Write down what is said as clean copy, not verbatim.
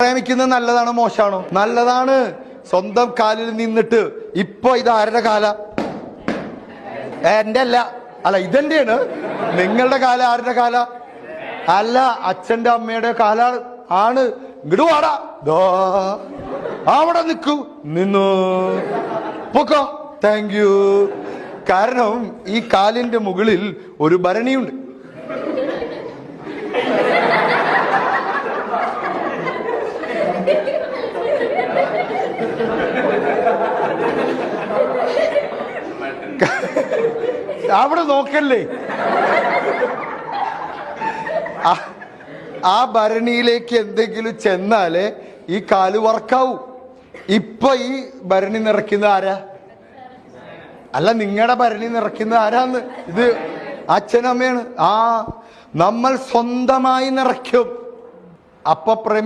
പ്രേമിക്കുന്നത് നല്ലതാണോ മോശമാണോ? നല്ലതാണ്. സ്വന്തം കാലിൽ നിന്നിട്ട് ഇപ്പൊ ഇത് ആരുടെ കാല? എന്റെ അല്ല ഇതെന്റെയാണ്. നിങ്ങളുടെ കാല ആരുടെ കാല? അല്ല, അച്ഛന്റെ അമ്മയുടെ കാലാണ്. ആണ്. ഇങ്ങോട്ട് വാടാ, അവിടെ നിന്നു പൊക്കോ. Thank you. കാരണം ഈ കാലിന്റെ മുകളിൽ ഒരു ഭരണിയുണ്ട്. അവിടെ നോക്കല്ലേ, ആ ഭരണിയിലേക്ക് എന്തെങ്കിലും ചെന്നാലേ ഈ കാല് വർക്കാവൂ. ഇപ്പൊ ഈ ഭരണി നിറയ്ക്കുന്ന ആരാ? അല്ല, നിങ്ങളുടെ ഭരണി നിറയ്ക്കുന്ന ആരാന്ന്? ഇത് അച്ഛനമ്മയാണ്. നമ്മൾ സ്വന്തമായി നിറയ്ക്കും. അപ്പൊ